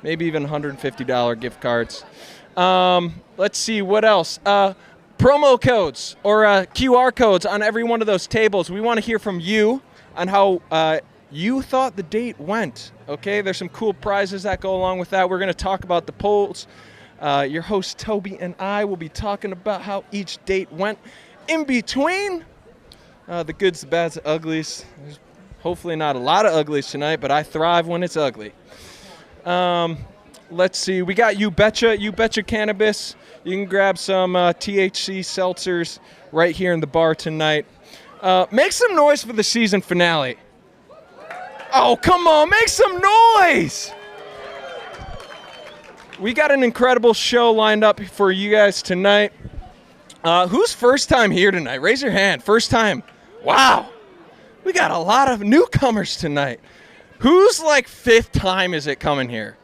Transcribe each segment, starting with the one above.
maybe even $150 gift cards. Let's see, what else? Promo codes or QR codes on every one of those tables. We want to hear from you on how you thought the date went. Okay, there's some cool prizes that go along with that. We're going to talk about the polls. Your host Toby and I will be talking about how each date went. In between, the goods, the bads, the uglies. There's hopefully not a lot of uglies tonight, but I thrive when it's ugly. Let's see. We got You Betcha Cannabis. You can grab some THC seltzers right here in the bar tonight. Make some noise for the season finale. Oh, come on. Make some noise. We got an incredible show lined up for you guys tonight. Who's first time here tonight? Raise your hand. First time. Wow. We got a lot of newcomers tonight. Who's like fifth time is it coming here?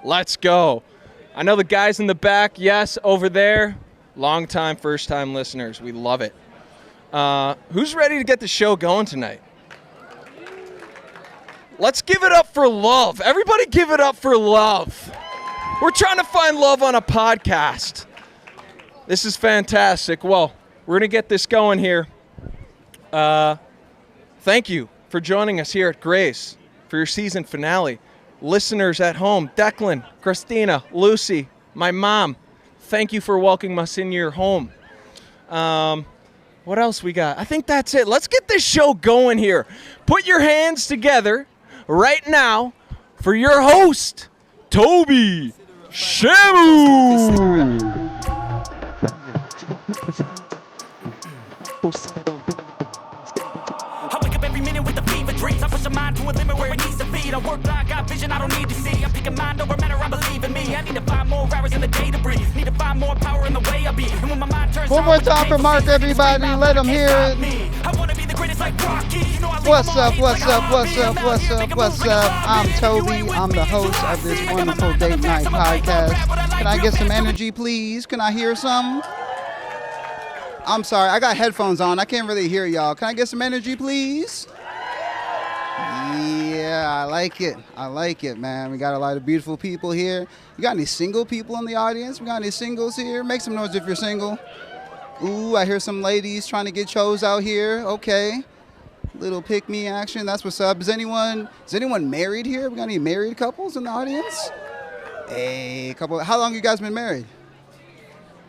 Let's go. I know the guys in the back, yes, over there. Long time, first time listeners. We love it. Who's ready to get the show going tonight? Let's give it up for love. Everybody give it up for love. We're trying to find love on a podcast. This is fantastic. Well, we're going to get this going here. Thank you for joining us here at Grace for your season finale. Listeners at home, Declan, Christina, Lucy, my mom, thank you for welcoming us in your home. What else we got? I think that's it. Let's get this show going here. Put your hands together right now for your host, Toby Shamu. I wake up every minute with the fever dreams. I push my mind to a limit where it needs to be. I work blind, got vision I don't need to see. I'm picking mind over matter, I believe in me. I need to find more hours in the day to breathe. Need to find more power in the way I be. And when my mind turns one more time for Mark, everybody. Let them hear it. I want to be the greatest like Rocky. You know What's up? I'm Toby. I'm the host of this wonderful date night podcast. Can I get some energy, please? Can I hear some? I'm sorry, I got headphones on. I can't really hear y'all. Can I get some energy, please? Yeah, I like it, man. We got a lot of beautiful people here. You got any single people in the audience? We got any singles here? Make some noise if you're single. Ooh, I hear some ladies trying to get chose out here. Okay. Little pick-me action. That's what's up. Is anyone married here? We got any married couples in the audience? Hey, couple. How long you guys been married?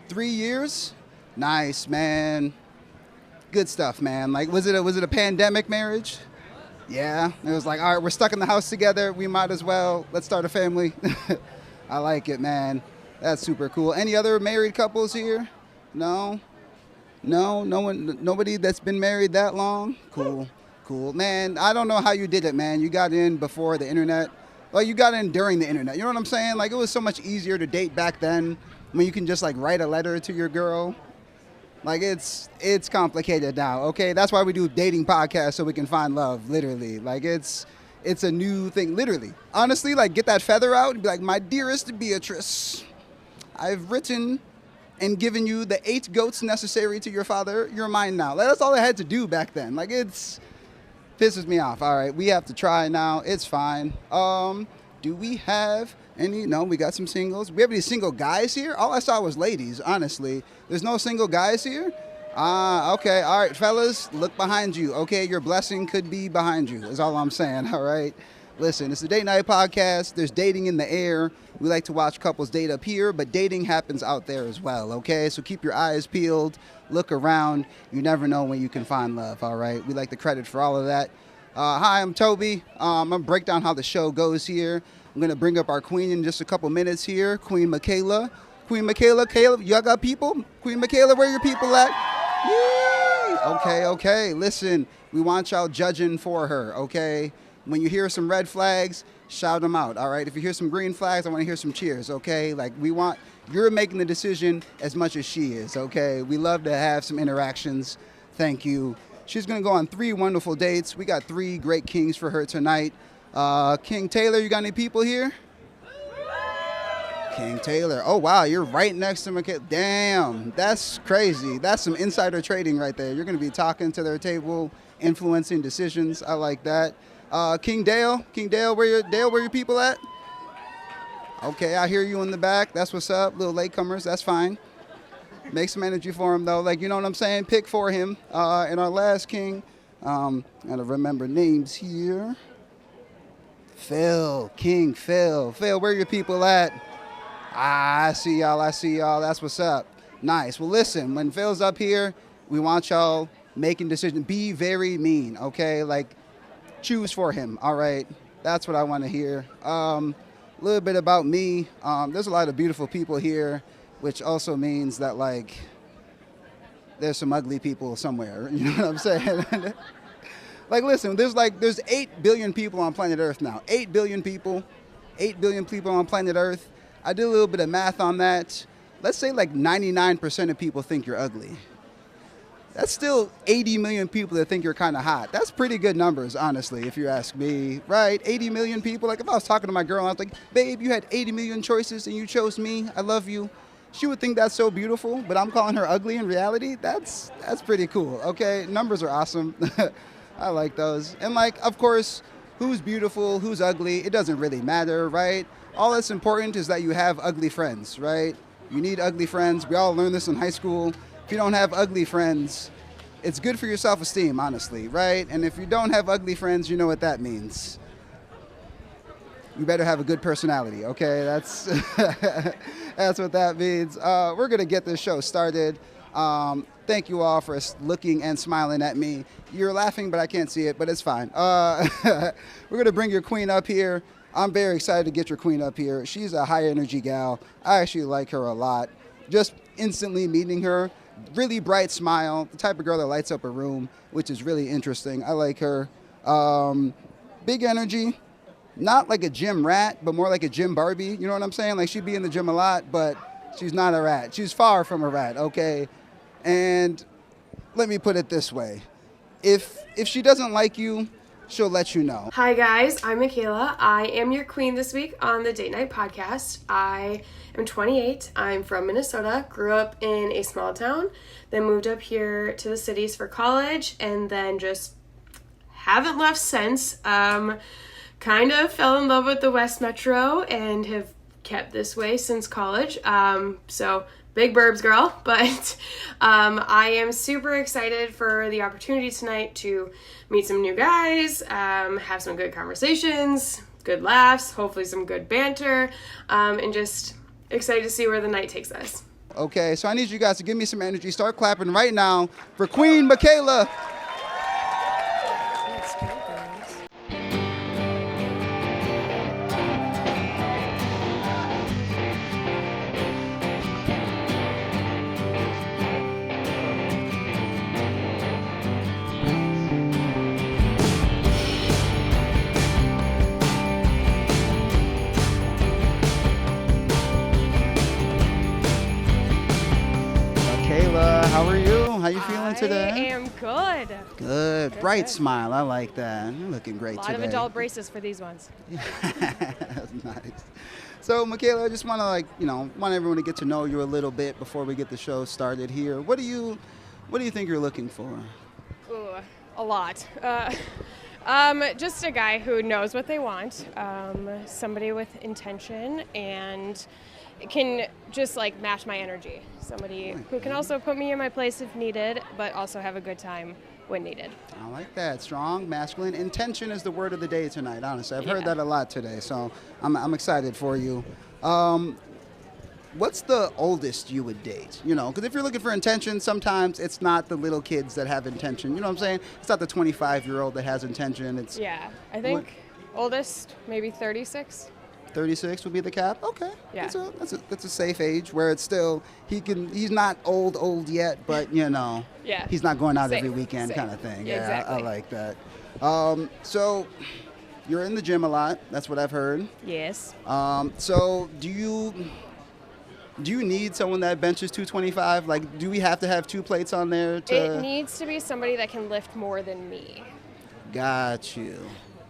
3 years? Nice, man. Good stuff, man. Like, was it a pandemic marriage? Yeah. It was like, all right, we're stuck in the house together. We might as well. Let's start a family. I like it, man. That's super cool. Any other married couples here? No? No one, nobody that's been married that long? Cool. Man, I don't know how you did it, man. You got in before the internet. Well, you got in during the internet. You know what I'm saying? Like, it was so much easier to date back then when you can just, like, write a letter to your girl. Like, it's complicated now, okay? That's why we do dating podcasts, so we can find love, literally. Like, it's a new thing, literally. Honestly, like, get that feather out and be like, my dearest Beatrice, I've written and given you the 8 goats necessary to your father. You're mine now. Like, that's all I had to do back then. Like, pisses me off. All right, we have to try now. It's fine. Do we have any? No, we got some singles. We have any single guys here? All I saw was ladies, honestly. There's no single guys here? Okay. All right, fellas, look behind you. Okay, your blessing could be behind you, is all I'm saying, all right? Listen, it's the Date Night Podcast. There's dating in the air. We like to watch couples date up here, but dating happens out there as well, okay? So keep your eyes peeled. Look around. You never know when you can find love, all right? We like the credit for all of that. Hi, I'm Toby. I'm going to break down how the show goes here. I'm going to bring up our queen in just a couple minutes here, Kween Mikayla. Kween Mikayla, Caleb, y'all got people? Kween Mikayla, where your people at? Yay! Okay. Listen, we want y'all judging for her, okay? When you hear some red flags, shout them out, all right? If you hear some green flags, I want to hear some cheers, okay? Like, you're making the decision as much as she is, okay? We love to have some interactions. Thank you. She's going to go on 3 wonderful dates. We got 3 great kings for her tonight. King Taylor, you got any people here? King Taylor. Oh, wow, you're right next to Mikayla. Damn, that's crazy. That's some insider trading right there. You're going to be talking to their table, influencing decisions. I like that. King Dale, where your people at? Okay, I hear you in the back. That's what's up. Little latecomers, that's fine. Make some energy for him, though. Like, you know what I'm saying? Pick for him. And our last king, gotta remember names here. Phil, King Phil. Phil, where your people at? I see y'all. That's what's up. Nice. Well, listen, when Phil's up here, we want y'all making decisions. Be very mean, okay? Like, choose for him, all right? That's what I want to hear. A little bit about me. There's a lot of beautiful people here, which also means that, like, there's some ugly people somewhere. You know what I'm saying? Like, listen, there's 8 billion people on planet Earth now. 8 billion people. 8 billion people on planet Earth. I did a little bit of math on that. Let's say like 99% of people think you're ugly. That's still 80 million people that think you're kind of hot. That's pretty good numbers, honestly, if you ask me, right? 80 million people. Like, if I was talking to my girl and I was like, babe, you had 80 million choices and you chose me. I love you. She would think that's so beautiful, but I'm calling her ugly in reality. That's pretty cool, okay? Numbers are awesome. I like those. And, like, of course, who's beautiful, who's ugly, it doesn't really matter, right? All that's important is that you have ugly friends, right? You need ugly friends. We all learned this in high school. If you don't have ugly friends, it's good for your self-esteem, honestly, right? And if you don't have ugly friends, you know what that means. You better have a good personality, okay? That's that's what that means. We're going to get this show started. Thank you all for looking and smiling at me. You're laughing, but I can't see it, but it's fine. We're going to bring your queen up here. I'm very excited to get your queen up here. She's a high-energy gal. I actually like her a lot. Just instantly meeting her, really bright smile, the type of girl that lights up a room, which is really interesting. I like her. Big energy. Not like a gym rat, but more like a gym Barbie. You know what I'm saying? Like, she'd be in the gym a lot, but she's not a rat. She's far from a rat, okay? And let me put it this way. If she doesn't like you, she'll let you know. Hi guys, I'm Mikayla. I am your queen this week on the Date Night Podcast. I am 28. I'm from Minnesota, grew up in a small town, then moved up here to the cities for college, and then just haven't left since. Kind of fell in love with the West Metro and have kept this way since college. So big burbs girl, but I am super excited for the opportunity tonight to meet some new guys, have some good conversations, good laughs, hopefully some good banter, and just excited to see where the night takes us. Okay, so I need you guys to give me some energy. Start clapping right now for Kween Mikayla. How are you? How you feeling today? I am good. Good. Bright smile. I like that. You're looking great today. A lot of adult braces for these ones. That's nice. So, Mikayla, I just want to, want everyone to get to know you a little bit before we get the show started here. What do you think you're looking for? Ooh, a lot. Just a guy who knows what they want, somebody with intention, and can just like match my energy. Somebody who can also put me in my place if needed, but also have a good time when needed. I like that. Strong, masculine. Intention is the word of the day tonight, honestly. I've heard that a lot today, so I'm excited for you. What's the oldest you would date? Because if you're looking for intention, sometimes it's not the little kids that have intention. You know what I'm saying? It's not the 25-year-old that has intention. I think oldest, maybe 36. 36 would be the cap. Okay. Yeah. That's a safe age where it's still he's not old yet, but he's not going out every weekend kind of thing. Yeah, exactly. I like that. So you're in the gym a lot. That's what I've heard. Yes. So do you need someone that benches 225? Like, do we have to have 2 plates on there? It needs to be somebody that can lift more than me. Got you.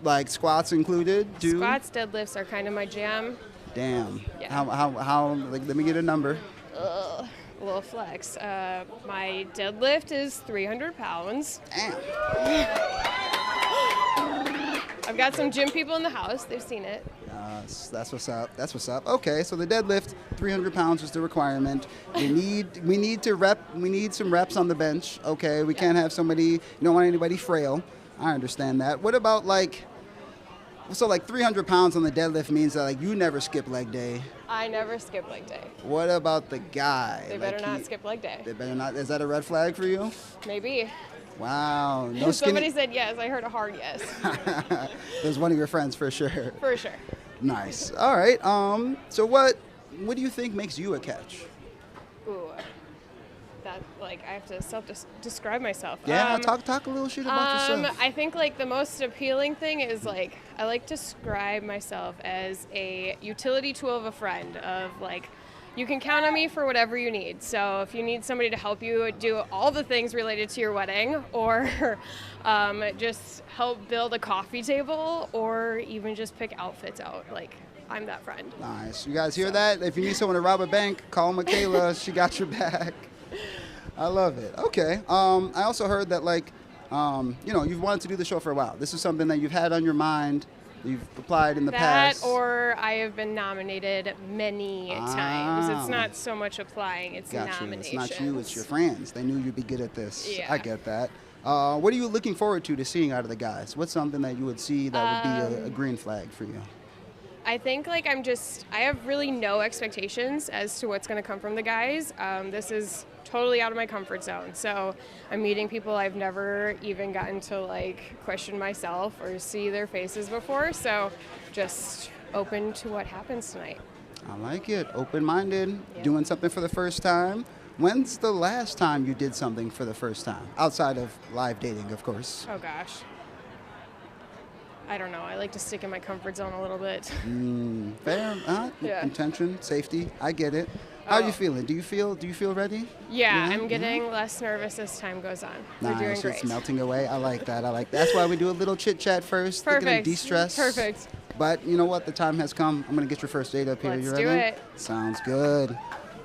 Like squats included? Squats, deadlifts are kind of my jam. Damn. Yeah. How like, let me get a number. A little flex. My deadlift is 300 pounds. Damn. I've got some gym people in the house. They've seen it. That's what's up. That's what's up. Okay, so the deadlift, 300 pounds is the requirement. We need some reps on the bench. Okay, we can't have somebody. You don't want anybody frail. I understand that. What about like 300 pounds on the deadlift means that like you never skip leg day. I never skip leg day. What about the guy? They better not skip leg day. They better not. Is that a red flag for you? Maybe. Wow. No Somebody said yes. I heard a hard yes. It was one of your friends for sure. For sure. Nice. All right. So what do you think makes you a catch? Ooh. That, like, I have to self-describe myself. Yeah, talk a little shit about yourself. I think, like, the most appealing thing is, like, I like to describe myself as a utility tool of a friend, of, like, you can count on me for whatever you need. So if you need somebody to help you do all the things related to your wedding, or just help build a coffee table, or even just pick outfits out, like, I'm that friend. Nice. You guys hear that? If you need someone to rob a bank, call Mikayla. She got your back. I love it. Okay. I also heard that, like, you've wanted to do the show for a while. This is something that you've had on your mind. You've applied in the past. That, or I have been nominated many times. It's not so much applying, it's nominations. It's not you, it's your friends. They knew you'd be good at this. Yeah. I get that. What are you looking forward to seeing out of the guys? What's something that you would see that would be a green flag for you? I think, like, I have really no expectations as to what's going to come from the guys. This is totally out of my comfort zone. So I'm meeting people I've never even gotten to, like, question myself or see their faces before. So just open to what happens tonight. I like it. Open-minded, Yeah. doing something for the first time. When's the last time you did something for the first time? Outside of live dating, of course. Oh, gosh. I don't know. I like to stick in my comfort zone a little bit. Fair. Yeah. Intention, safety. I get it. How are you feeling? Do you feel ready? Yeah, I'm getting less nervous as time goes on. We're doing Nice. great. It's melting away. I like that. That's why we do a little chit chat first. Perfect. They're gonna de-stress. Perfect. But you know what? The time has come. I'm gonna get your first date up here. Let's You do ready? it. Sounds good.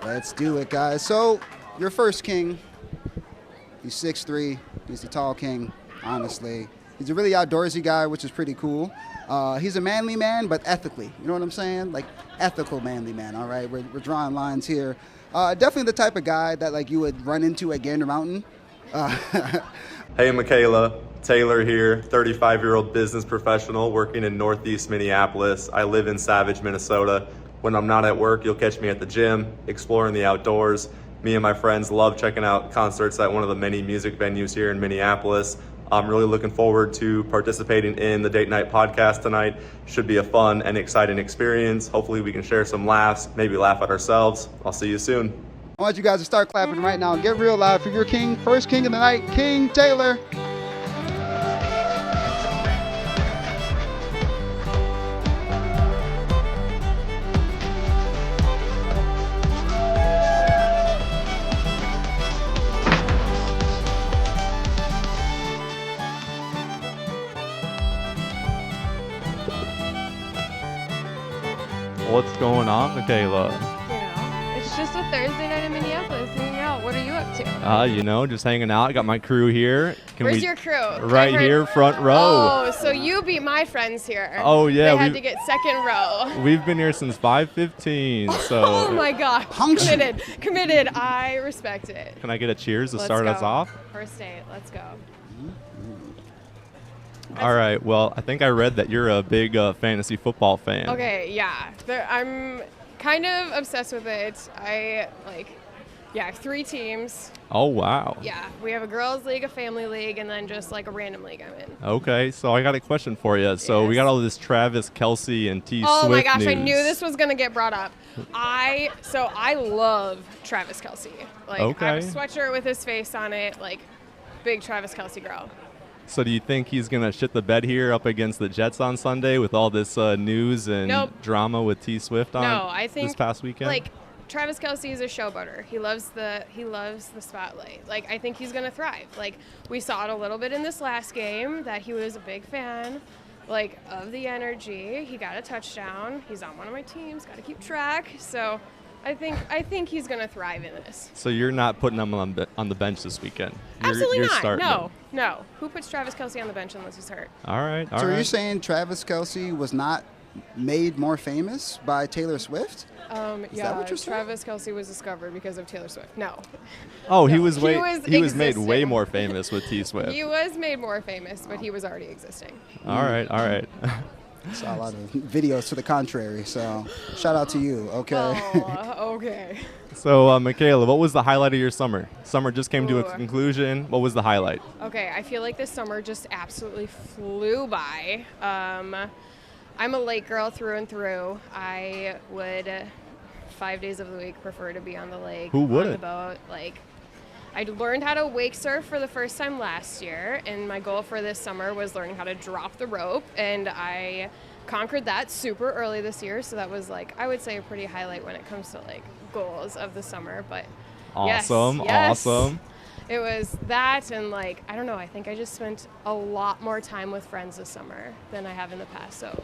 Let's do it, guys. So your first king. He's 6'3". He's the tall king. Honestly, he's a really outdoorsy guy, which is pretty cool. He's a manly man, but ethically. You know what I'm saying? Like, ethical manly man, all right? We're drawing lines here. Definitely the type of guy that, like, you would run into at Gander Mountain. Hey, Mikayla. Taylor here, 35-year-old business professional working in Northeast Minneapolis. I live in Savage, Minnesota. When I'm not at work, you'll catch me at the gym, exploring the outdoors. Me and my friends love checking out concerts at one of the many music venues here in Minneapolis. I'm really looking forward to participating in the Date Night podcast tonight. Should be a fun and exciting experience. Hopefully we can share some laughs, maybe laugh at ourselves. I'll see you soon. I want you guys to start clapping right now. Get real loud for your king, first king of the night, King Taylor. What's going on, Mikayla? It's just a Thursday night in Minneapolis hanging out. What are you up to? Just hanging out. I got my crew here. Where's your crew? Right here, front row. Oh, so you beat my friends here. Oh, yeah, They had to get second row. We've been here since 5:15, so. Oh my God. Committed. I respect it. Can I get a cheers to Let's start go. us off? First date. Let's go. All right. Well, I think I read that you're a big fantasy football fan. Okay, yeah. I'm kind of obsessed with it. I have 3 teams. Oh, wow. Yeah, we have a girls' league, a family league, and then just like a random league I'm in. Okay, so I got a question for you. So we got all this Travis Kelce and T. Oh Swift my gosh, news. I knew this was gonna get brought up. I love Travis Kelce. Like, I have a sweatshirt with his face on it. Like, big Travis Kelce girl. So do you think he's going to shit the bed here up against the Jets on Sunday with all this news and drama with T. Swift on I think this past weekend? Like, Travis Kelce is a showboater. He loves the spotlight. Like, I think he's going to thrive. Like, we saw it a little bit in this last game that he was a big fan, like, of the energy. He got a touchdown. He's on one of my teams. Got to keep track. So I think he's going to thrive in this. So you're not putting him on the bench this weekend? Absolutely you're not. Starting him. No. Who puts Travis Kelce on the bench unless he's hurt? All right. So are you saying Travis Kelce was not made more famous by Taylor Swift? Is that what you're saying? Travis Kelce was discovered because of Taylor Swift. No. Oh, No, he was made way existing. more famous with T Swift. He was made more famous, but he was already existing. All right. I saw a lot of videos to the contrary, so shout out to you, okay? Oh, okay. So, Mikayla, what was the highlight of your summer? Summer just came to a conclusion. What was the highlight? Okay, I feel like this summer just absolutely flew by. I'm a lake girl through and through. I would 5 days of the week prefer to be on the lake. Who wouldn't? On the boat. Like, I learned how to wake surf for the first time last year, and my goal for this summer was learning how to drop the rope, and I conquered that super early this year, so that was, like, I would say a pretty highlight when it comes to, like, goals of the summer. But awesome. It was that, and, like, I don't know, I think I just spent a lot more time with friends this summer than I have in the past, so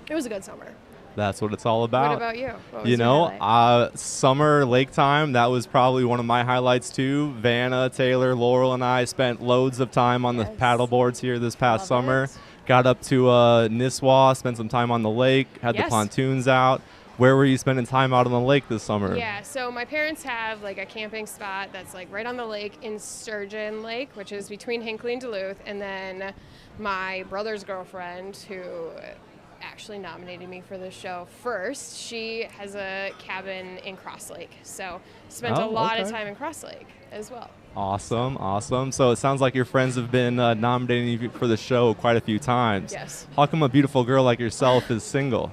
it was a good summer. That's what it's all about. What about you? What was your highlight? Summer lake time, that was probably one of my highlights too. Vanna, Taylor, Laurel, and I spent loads of time on the paddle boards here this past summer. Got up to Nisswa, spent some time on the lake, had the pontoons out. Where were you spending time out on the lake this summer? Yeah, so my parents have like a camping spot that's like right on the lake in Sturgeon Lake, which is between Hinckley and Duluth. And then my brother's girlfriend, who actually nominated me for this show first, she has a cabin in Cross Lake. So spent a lot of time in Cross Lake as well. Awesome. So it sounds like your friends have been nominating you for the show quite a few times. Yes. How come a beautiful girl like yourself is single?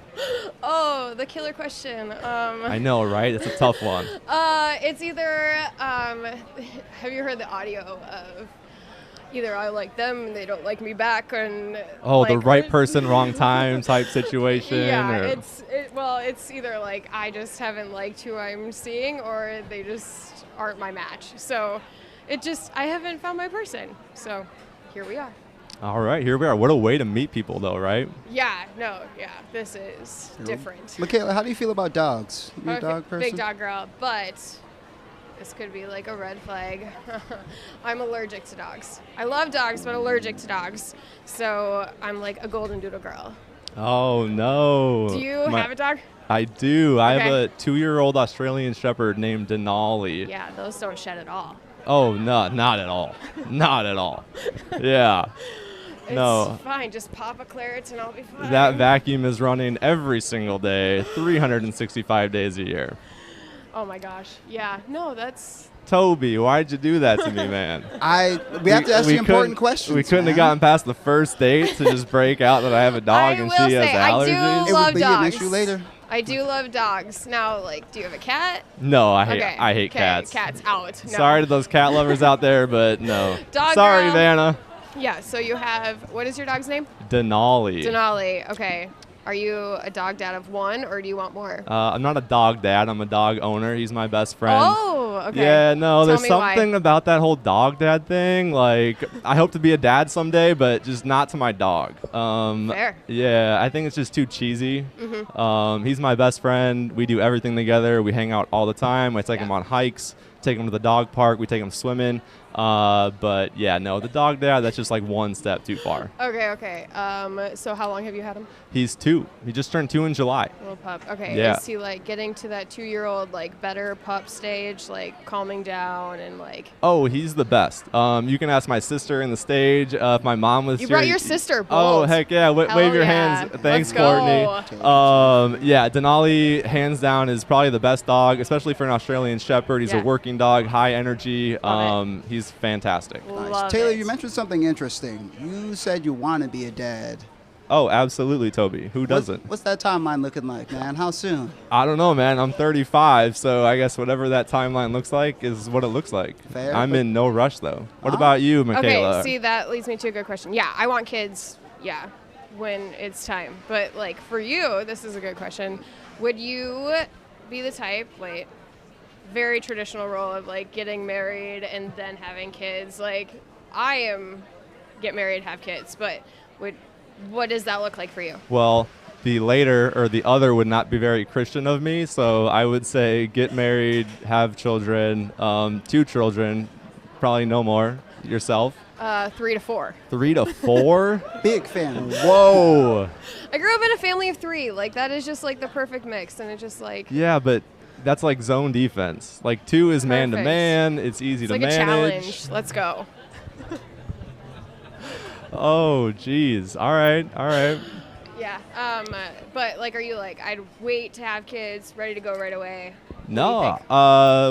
Oh, the killer question. I know, right? It's a tough one. It's either, have you heard the audio of either I like them and they don't like me back, and the right person, wrong time type situation? Yeah, it's either like I just haven't liked who I'm seeing, or they just aren't my match. So I haven't found my person. So here we are. All right, here we are. What a way to meet people, though, right? Yeah, this is different. Mikayla, how do you feel about dogs? You a dog person? Big dog girl, but this could be like a red flag. I'm allergic to dogs. I love dogs, but allergic to dogs. So I'm like a golden doodle girl. Oh, no. Do you have a dog? I do. I have a 2-year-old Australian Shepherd named Denali. Yeah, those don't shed at all. Oh, no, not at all. Not at all. Yeah. It's fine. Just pop a Claret and I'll be fine. That vacuum is running every single day, 365 days a year. Oh, my gosh. Yeah. No, that's... Toby, why'd you do that to me, man? We have to ask the important questions. We couldn't have gotten past the first date to just break out that I have a dog and she has allergies. I do it love would be dogs. an issue later. I do love dogs. Now, like, do you have a cat? No, I hate cats. Cat's out. No. Sorry to those cat lovers out there, but no. Dog Sorry, girl. Vanna. Yeah, so you have, what is your dog's name? Denali. Denali, okay. Are you a dog dad of one, or do you want more? I'm not a dog dad. I'm a dog owner. He's my best friend. Oh, okay. Yeah, no, there's Tell me something about that whole dog dad thing. Like, I hope to be a dad someday, but just not to my dog. Fair. Yeah, I think it's just too cheesy. Mm-hmm. He's my best friend. We do everything together. We hang out all the time. I take him on hikes, take him to the dog park. We take him swimming. But yeah, no, the dog dad, that's just like one step too far. Okay. So how long have you had him? He's 2. He just turned 2 in July. Little pup. Okay. Yeah. Is he like getting to that 2-year-old like better pup stage, like calming down and like? Oh, he's the best. You can ask my sister in the stage. If my mom was You here. brought your sister. Oh, Bold. heck yeah. Wave your hands. Thanks, Courtney. Yeah, Denali, hands down, is probably the best dog, especially for an Australian Shepherd. He's a working dog, high energy. He's fantastic. Nice. Taylor, you mentioned something interesting. You said you want to be a dad. Oh, absolutely, Toby. Who doesn't? What's that timeline looking like, man? How soon? I don't know, man. I'm 35, so I guess whatever that timeline looks like is what it looks like. Fair. I'm in no rush, though. What about you, Mikayla? Okay, see, that leads me to a good question. Yeah, I want kids, when it's time. But, like, for you, this is a good question. Would you be the type, very traditional role of, like, getting married and then having kids? Like, I am get married, have kids, but what does that look like for you? Well, the later or the other would not be very Christian of me. So I would say get married, have children, 2 children, probably no more. Yourself? 3 to 4. 3 to 4? Big fan. Whoa. I grew up in a family of 3. Like, that is just like the perfect mix, and it's just like Yeah, but that's like zone defense. Like 2 is man to Perfect. man. It's easy it's to like manage. a challenge. Let's go. Oh, geez. All right. Yeah. But like, are you like, I'd wait to have kids, ready to go right away? No. What do you think?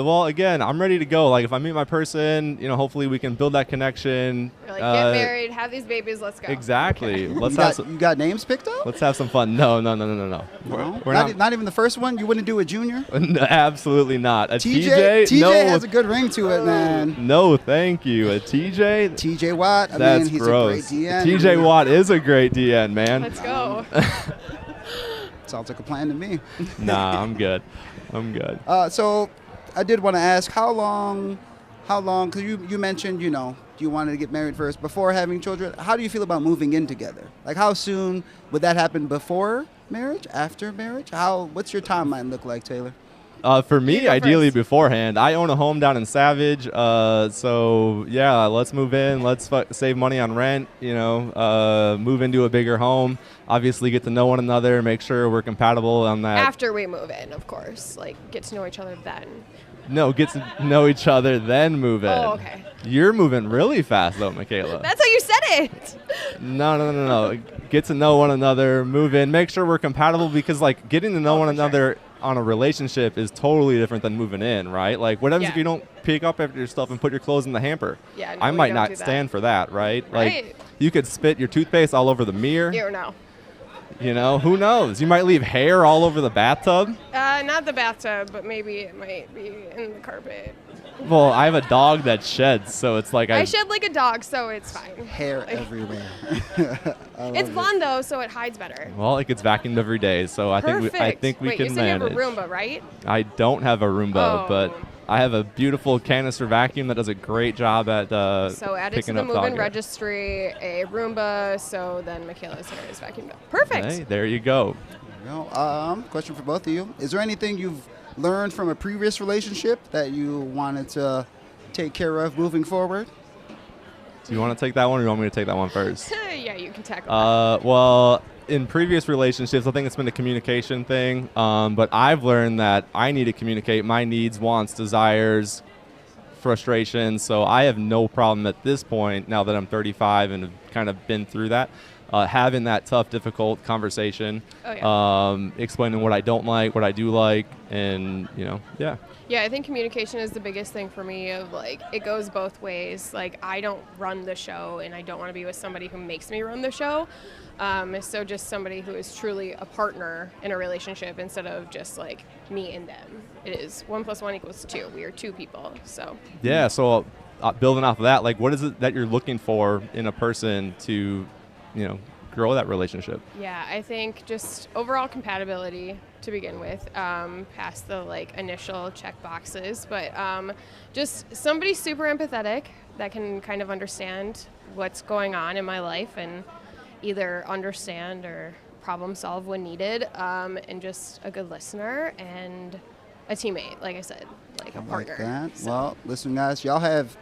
Well, again, I'm ready to go. Like, if I meet my person, hopefully we can build that connection. You're like, get married, have these babies, let's go. Exactly. You got names picked up? Let's have some fun. No. No? We're Not even the first one? You wouldn't do a junior? No, absolutely not. A TJ? TJ no. has a good ring to it, man. No, thank you. A TJ? TJ Watt? That's he's gross. a great DN. TJ Watt is a great DN, man. Let's go. Sounds like a plan to me. Nah, I'm good. So I did want to ask, how long, because you mentioned, you wanted to get married first before having children. How do you feel about moving in together? Like, how soon would that happen? Before marriage? After marriage? What's your timeline look like, Taylor? For me, You go ideally first. beforehand. I own a home down in Savage, so yeah, let's move in. Let's save money on rent. Move into a bigger home. Obviously, get to know one another. Make sure we're compatible on that. After we move in, of course. Like, get to know each other then. No, get to know each other, then move in. Oh, okay. You're moving really fast, though, Mikayla. That's how you said it. No. Get to know one another, move in, make sure we're compatible, because like getting to know one another on a relationship is totally different than moving in, right? Like, what happens if you don't pick up after your stuff and put your clothes in the hamper? Yeah, no, I we might don't not do that. stand for that, right? Right. Like, you could spit your toothpaste all over the mirror. You know. Who knows? You might leave hair all over the bathtub. Not the bathtub, but maybe it might be in the carpet. Well, I have a dog that sheds, so it's like I shed like a dog, so it's fine. Hair everywhere. It's blonde though, so it hides better. Well, it gets vacuumed every day, so I Perfect. think we Wait, can you said manage. you have a Roomba, right? I don't have a Roomba, Oh. but I have a beautiful canister vacuum that does a great job at So add it to picking the up dog move-in hair. registry, a Roomba, so then Michaela's hair is vacuumed up. Perfect. Hey, there you go. Question for both of you. Is there anything you've learned from a previous relationship that you wanted to take care of moving forward? Do you want to take that one, or you want me to take that one first? Yeah, you can tackle that. Well, in previous relationships, I think it's been a communication thing. But I've learned that I need to communicate my needs, wants, desires, frustrations. So I have no problem at this point, now that I'm 35 and have kind of been through that, having that tough, difficult conversation, explaining what I don't like, what I do like, and, yeah. Yeah, I think communication is the biggest thing for me. Of like, it goes both ways. Like, I don't run the show, and I don't want to be with somebody who makes me run the show. So just somebody who is truly a partner in a relationship instead of just like me and them. It is 1 + 1 = 2. We are 2 people. So Yeah. So building off of that, like, what is it that you're looking for in a person to, grow that relationship? yeah, I think just overall compatibility to begin with, past the like initial check boxes, but just somebody super empathetic that can kind of understand what's going on in my life and either understand or problem solve when needed, and just a good listener and a teammate, like I said, like a partner. Like that. So- Well, listen, guys, y'all have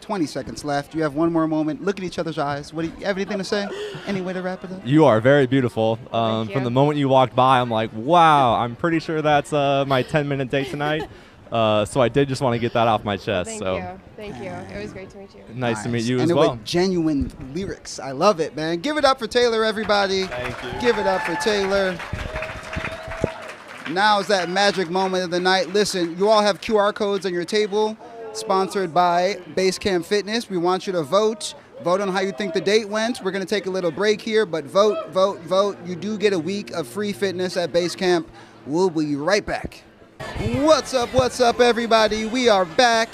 20 seconds left. You have one more moment. Look at each other's eyes. What do you have anything to say? Any way to wrap it up? You are very beautiful. Thank you. From the moment you walked by, I'm like, wow, I'm pretty sure that's my 10-minute date tonight. So I did just want to get that off my chest. Thank you. It was great to meet you. Nice to meet you and as well. with genuine lyrics. I love it, man. Give it up for Taylor, everybody. Thank you. Give it up for Taylor. Now is that magic moment of the night. Listen, you all have QR codes on your table, sponsored by Basecamp Fitness. We want you to vote. Vote on how you think the date went. We're going to take a little break here, but vote, vote, vote. You do get a week of free fitness at Basecamp. We'll be right back. What's up, everybody? We are back.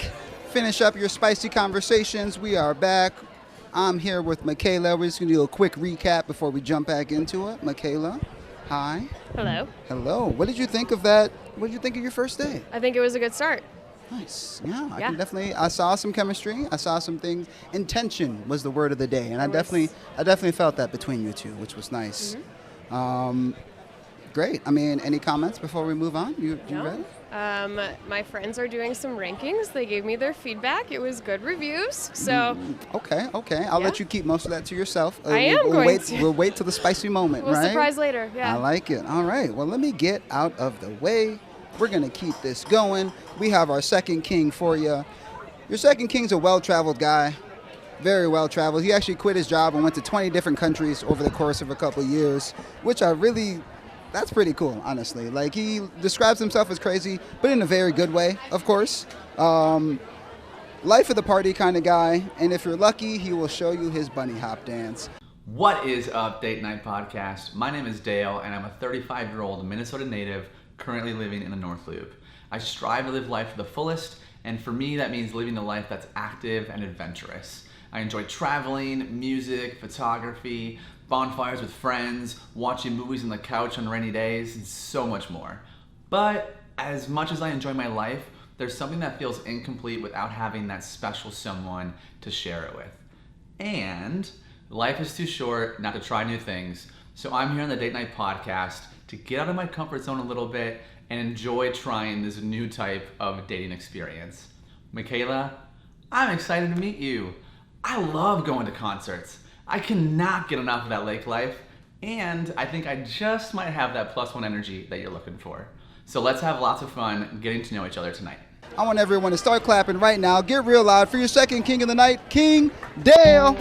Finish up your spicy conversations. We are back. I'm here with Mikayla. We're just going to do a quick recap before we jump back into it. Mikayla, hi. Hello. Hello. What did you think of that? What did you think of your first day? I think it was a good start. Nice. Yeah, I Yeah. can definitely. I saw some chemistry. I saw some things. Intention was the word of the day, and I It was- definitely felt that between you two, which was nice. great. I mean, any comments before we move on? You ready? My friends are doing some rankings. They gave me their feedback. It was good reviews. So Okay. I'll let you keep most of that to yourself. I am going to. We'll wait till the spicy moment, we'll right? surprise later. Yeah. I like it. All right. Well, let me get out of the way. We're going to keep this going. We have our second king for you. Your second king's a well-traveled guy. Very well-traveled. He actually quit his job and went to 20 different countries over the course of a couple of years, which that's pretty cool, honestly. Like, he describes himself as crazy, but in a very good way, of course. Life of the party kind of guy, and if you're lucky, he will show you his bunny hop dance. What is up, Date Night Podcast? My name is Dale, and I'm a 35-year-old Minnesota native currently living in the North Loop. I strive to live life to the fullest, and for me, that means living a life that's active and adventurous. I enjoy traveling, music, photography, bonfires with friends, watching movies on the couch on rainy days, and so much more. But as much as I enjoy my life, there's something that feels incomplete without having that special someone to share it with. And life is too short not to try new things, so I'm here on the Date Night Podcast to get out of my comfort zone a little bit and enjoy trying this new type of dating experience. Mikayla, I'm excited to meet you. I love going to concerts. I cannot get enough of that lake life, and I think I just might have that +1 energy that you're looking for. So let's have lots of fun getting to know each other tonight. I want everyone to start clapping right now. Get real loud for your second king of the night, King Dale.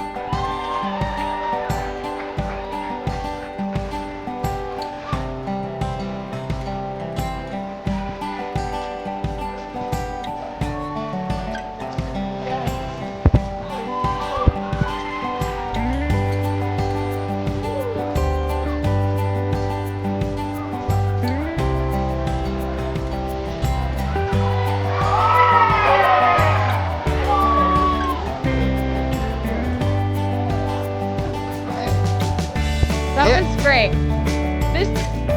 Great.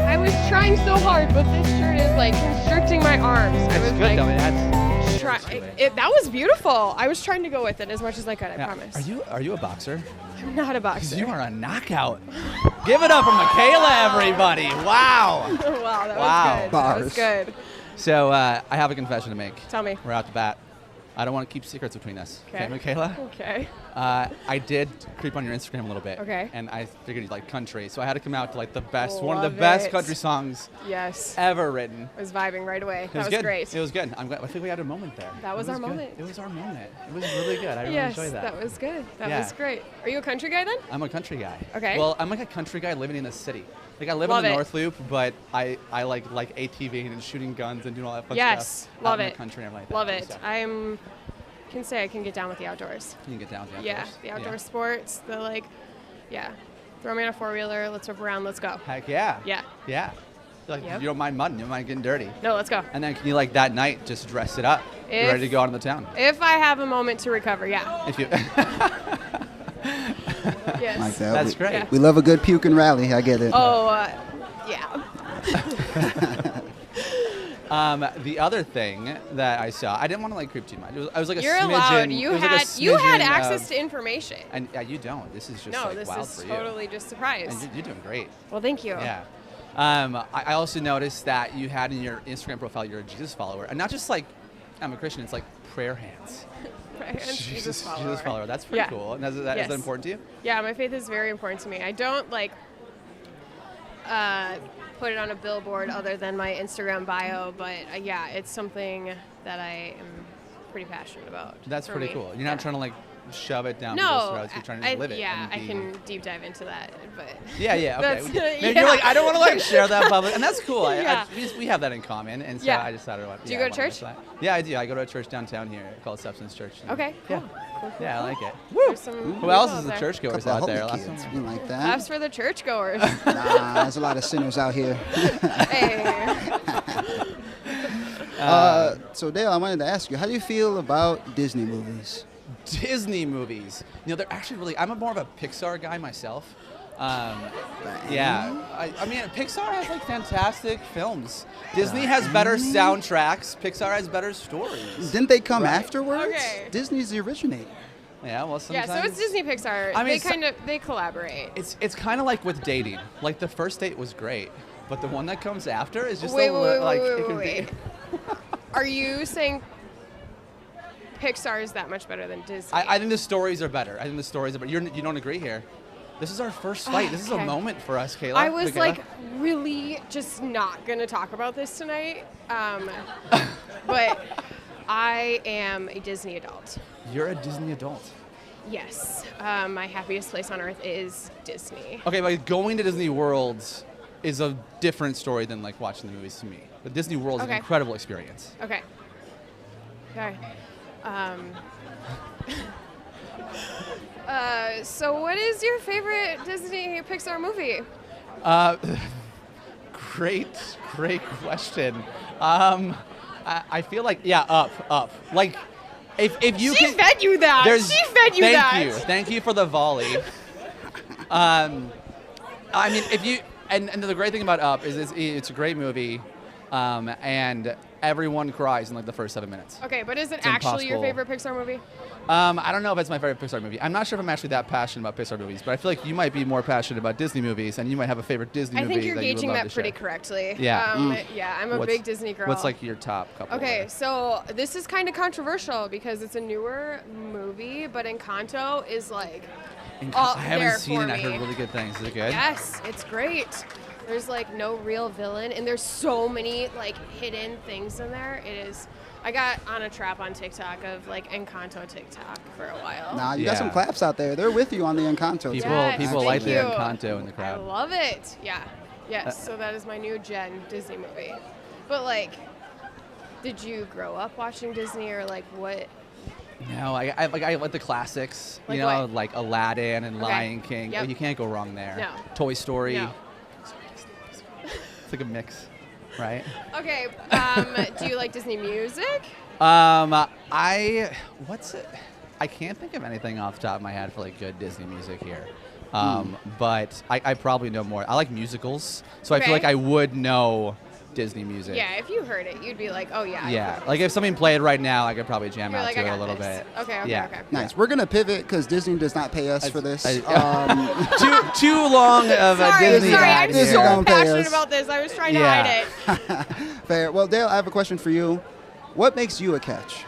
I was trying so hard, but this shirt is like constricting my arms. That's good though. That was beautiful. I was trying to go with it as much as I could. I promise. Are you a boxer? I'm not a boxer. You are a knockout. Give it up for Mikayla, everybody. Wow. Wow, that Wow. was good. Bars. That was good. So I have a confession to make. Tell me. We're out to bat. I don't want to keep secrets between us. Okay. Mikayla? Okay. I did creep on your Instagram a little bit. Okay. And I figured you like country, so I had to come out to like the best, one of Love the best it. country songs Yes. ever written. I was vibing right away. It That was good. great. It was good. I'm glad. I think we had a moment there. That was It our good. moment. It was our moment. It was really good. I really Yes, enjoyed that. that was good. That Yeah. was great. Are you a country guy then? I'm a country guy. Okay. Well, I'm like a country guy living in the city. Like I live Love in the it. North Loop, but I like ATVing and shooting guns and doing all that fun Yes. stuff. Love out in it. the country and everything Love like it. that. So I can say I can get down with the outdoors. you can get down with the Yeah, outdoors. the outdoor sports, throw me on a 4-wheeler, let's rip around, let's go. Heck yeah. Yeah. Yeah. Like Yep. you don't mind mudding, you don't mind getting dirty. No, let's go. And then can you like that night just dress it up? You're ready to go out in the town. If I have a moment to recover, yeah. If you Yes. Like that. That's great. Yeah. We love a good puke and rally. I get it. Oh, yeah. The other thing that I saw, I didn't want to like creep too much. I was like a You're smidgen. allowed. it You was like a had smidgen access of- to information. And you don't. This is just No, like this wild is for totally you. just surprise. And you're doing great. Well, thank you. Yeah. I also noticed that you had in your Instagram profile you're a Jesus follower, and not just like I'm a Christian. It's like prayer hands. Jesus follower. Jesus follower. That's pretty Yeah. cool. And is that Yes. important to you? Yeah, my faith is very important to me. I don't like put it on a billboard other than my Instagram bio, but yeah, it's something that I am pretty passionate about. That's for pretty me. cool. You're not trying to like shove it down No, people's throats. You're trying to just live it. yeah, and I be- can deep dive into that, but Yeah, okay. That's- Maybe yeah. you're like, I don't want to like share that public, and that's cool. Yeah. We have that in common, and so Yeah. I decided. Do you go to church? Yeah, I do. I go to a church downtown here called Substance Church. okay, cool. Yeah. Yeah, I like it. There's some Who people else out is the there. churchgoers Couple of out there? holy Last kids. one. We like that. Claps for the churchgoers. Nah, there's a lot of sinners out here. Hey. So Dale, I wanted to ask you, how do you feel about Disney movies? Disney movies. You know, they're actually really. I'm more of a Pixar guy myself. Yeah, I mean, Pixar has like fantastic films. Disney has better soundtracks. Pixar has better stories. Didn't they come Right. afterwards? Okay. Disney's the originator. Yeah, well, Yeah, sometimes. so it's Disney Pixar. I mean, they kind of collaborate. It's kind of like with dating. Like the first date was great, but the one that comes after is just Wait, it can wait. be. Are you saying Pixar is that much better than Disney? I think the stories are better. But you don't agree here. This is our first fight. This is a Okay. moment for us, Kayla. I was Mikayla. like really just not gonna talk about this tonight, but I am a Disney adult. You're a Disney adult. Yes, my happiest place on earth is Disney. Okay, but going to Disney World is a different story than like watching the movies to me. But Disney World is an Okay. incredible experience. Okay. Okay. So what is your favorite Disney Pixar movie? Great question. I feel like Up. Like if you She can fed you that. there's- She fed you that. Thank you for the volley. I mean, if you and the great thing about Up is it's a great movie, and everyone cries in like the first 7 minutes. Okay, but is it It's actually your impossible. favorite Pixar movie? I don't know if it's my favorite Pixar movie. I'm not sure if I'm actually that passionate about Pixar movies, but I feel like you might be more passionate about Disney movies, and you might have a favorite Disney I movie think you're that you would gauging love that to pretty share. correctly. Yeah. Yeah, I'm a What's- big Disney girl. What's like your top couple? Okay, there? so this is kind of controversial because it's a newer movie, but Encanto is like all I haven't there seen for it. I me. heard really good things. Is it good? Yes, it's great. There's like no real villain, and there's so many like hidden things in there. It is. I got on a trap on TikTok of like Encanto TikTok for a while. Nah, you got some Yeah. claps out there. They're with you on the Encanto. People Yes, people like the thank you. Encanto in the I crowd. love it. Yeah. Yes. So that is my new gen Disney movie. But like, did you grow up watching Disney or like what? No, I like the classics. Like you know, what? like Aladdin and Okay. Lion King. Yep. You can't go wrong there. No. Toy Story. No. It's like a mix, right? Okay. Do you like Disney music? What's it? I can't think of anything off the top of my head for like good Disney music here. But I probably know more. I like musicals, so I feel Okay. like I would know Disney music. Yeah. If you heard it, you'd be like, oh yeah. I've Yeah, heard like if something played right now, I could probably jam You're out like, to I it a got little this. bit. Okay. Yeah. Nice. We're gonna pivot because Disney does not pay us for this. too long of a Sorry, Disney sorry. ad I'm Disney here. so don't pay passionate us. about this. I was trying to Yeah. hide it. Fair. Well, Dale, I have a question for you. What makes you a catch?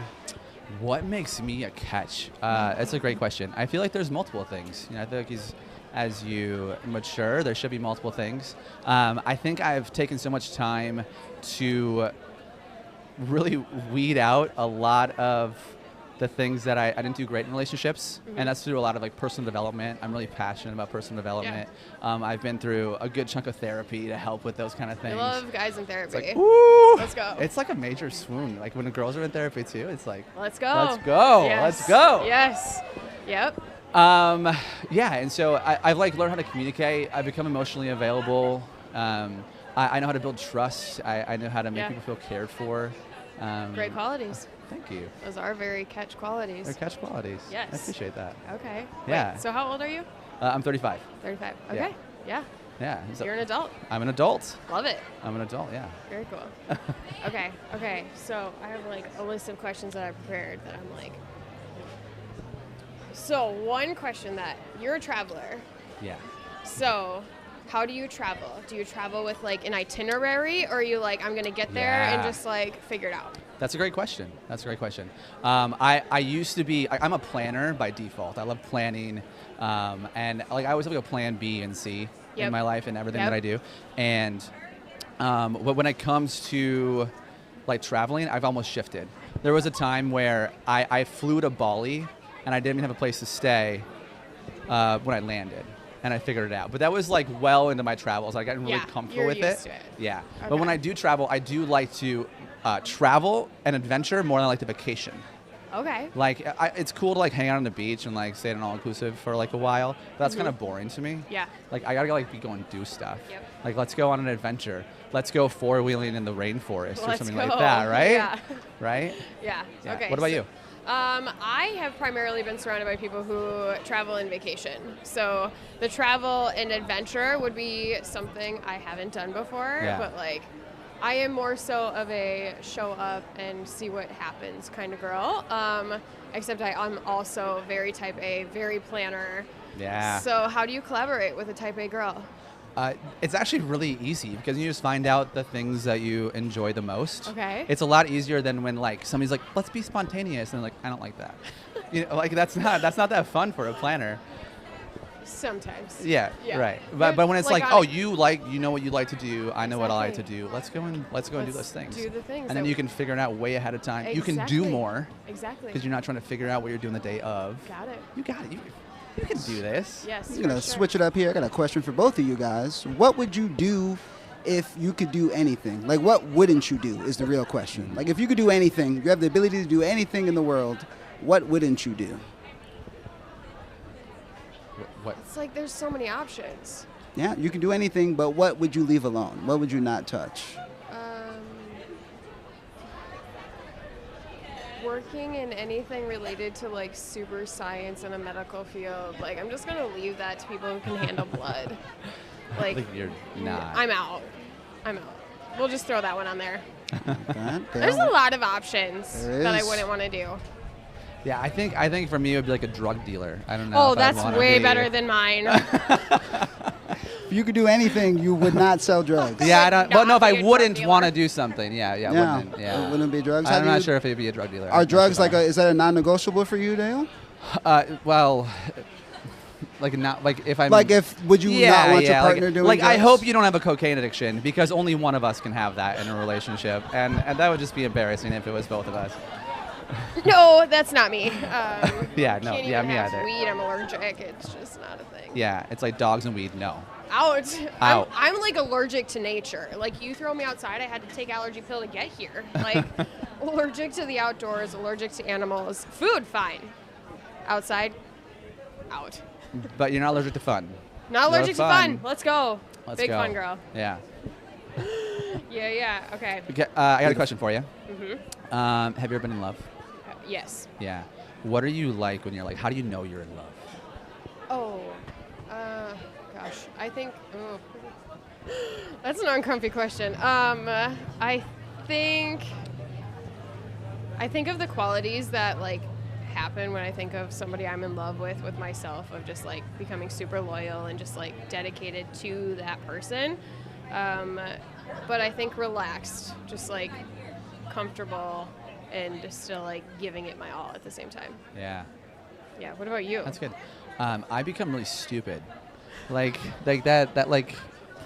What makes me a catch? That's a great question. I feel like there's multiple things. I feel like as you mature, there should be multiple things. I think I've taken so much time to really weed out a lot of the things that I didn't do great in relationships, and that's through a lot of like personal development. I'm really passionate about personal development. I've been through a good chunk of therapy to help with those kind of I things. love guys in therapy. Woo! Let's go. It's like a major swoon. Like when the girls are in therapy too, it's like, Let's go. let's go, Yes. let's go. Yes. Yep. Yeah, and so I've like learned how to communicate. I've become emotionally available. I know how to build trust. I know how to make Yeah. people feel cared for. Great qualities. Thank you. Those are very catch qualities. They're catch qualities. Yes. I appreciate that. Okay. Yeah. Wait, so how old are you? I'm 35. 35. Yeah. Okay. Yeah. Yeah. So You're an adult. I'm an adult. Love it. I'm an adult, yeah. Very cool. Okay. Okay. So I have like a list of questions that I prepared that I'm like. So one question that you're a traveler. Yeah. So how do you travel? Do you travel with like an itinerary, or are you like, I'm gonna get there and Yeah. just like figure it out? That's a great question. I used to be, I'm a planner by default. I love planning. And like I always have like a plan B and C Yep. in my life and everything Yep. that I do. And but when it comes to like traveling, I've almost shifted. There was a time where I flew to Bali and I didn't even have a place to stay when I landed. And I figured it out. But that was like well into my travels. I got really Yeah, comfortable you're with used it. to it. Yeah. Okay. But when I do travel, I do like to travel and adventure more than I like to vacation. Okay. Like it's cool to like hang out on the beach and like stay at an all-inclusive for like a while. But that's kind of boring to me. Yeah. Like I gotta like be going do stuff. Yep. Like let's go on an adventure. Let's go four-wheeling in the rainforest or Let's something go. like that, right? Yeah. Right? Yeah. Yeah. Okay. What about so, you? I have primarily been surrounded by people who travel and vacation. So the travel and adventure would be something I haven't done before, Yeah. but like I am more so of a show up and see what happens kind of girl. Except I'm also very type A, very planner. Yeah. So how do you collaborate with a type A girl? It's actually really easy because you just find out the things that you enjoy the most. Okay. It's a lot easier than when like somebody's like, let's be spontaneous, and like, I don't like that. Like that's not that fun for a planner. Sometimes. Yeah. Right. But when it's like, on you know what you like to do, I know what I like to do. Let's go and do those things. Do the things. And then you can figure it out way ahead of time. You can do more. Exactly. Because you're not trying to figure out what you're doing the day of. Got it. You got it. You can do this. Yes. I'm gonna switch it up here. I got a question for both of you guys. What would you do if you could do anything? Like, what wouldn't you do is the real question. Like, if you could do anything, you have the ability to do anything in the world, what wouldn't you do? What? It's like there's so many options. Yeah, you can do anything, but what would you leave alone? What would you not touch? Working in anything related to like super science in a medical field, like I'm just gonna leave that to people who can handle blood. Like you're not. I'm out. We'll just throw that one on there. God, There's a lot of options There that I is. wouldn't want to do. Yeah, I think for me it would be like a drug dealer. I don't know. Oh, if I'd that's wanna way be- better than mine. If you could do anything, you would not sell drugs. Yeah, I don't. Well, no, if not I be a drug wouldn't dealer. want to do something, yeah. It wouldn't be drugs. I'm not sure if it'd be a drug dealer. Are drugs like is that a non-negotiable for you, Dale? Well, like not like if I'm Like, if would you not want your partner doing like I drugs? hope you don't have a cocaine addiction because only one of us can have that in a relationship, and that would just be embarrassing if it was both of us. No, that's not me. Yeah, no, Can't yeah, even me have either. weed. I'm allergic. It's just not a thing. Yeah, it's like dogs and weed. No. Out. Out. I'm like allergic to nature. Like you throw me outside, I had to take allergy pill to get here. Like allergic to the outdoors, allergic to animals. Food, fine. Outside, out. But you're not allergic to fun. Not allergic to fun. Let's go. Let's Big go. fun girl. Yeah. Yeah. Okay. Okay, I got a question for you. Mhm. Have you ever been in love? Yes. Yeah. What are you like when you're like? How do you know you're in love? Oh. Gosh. I think. Oh. That's an uncomfy question. I think of the qualities that like happen when I think of somebody I'm in love with myself, of just like becoming super loyal and just like dedicated to that person. But I think relaxed, just like comfortable and just still like giving it my all at the same time. Yeah. Yeah. What about you? That's good. I become really stupid, like that like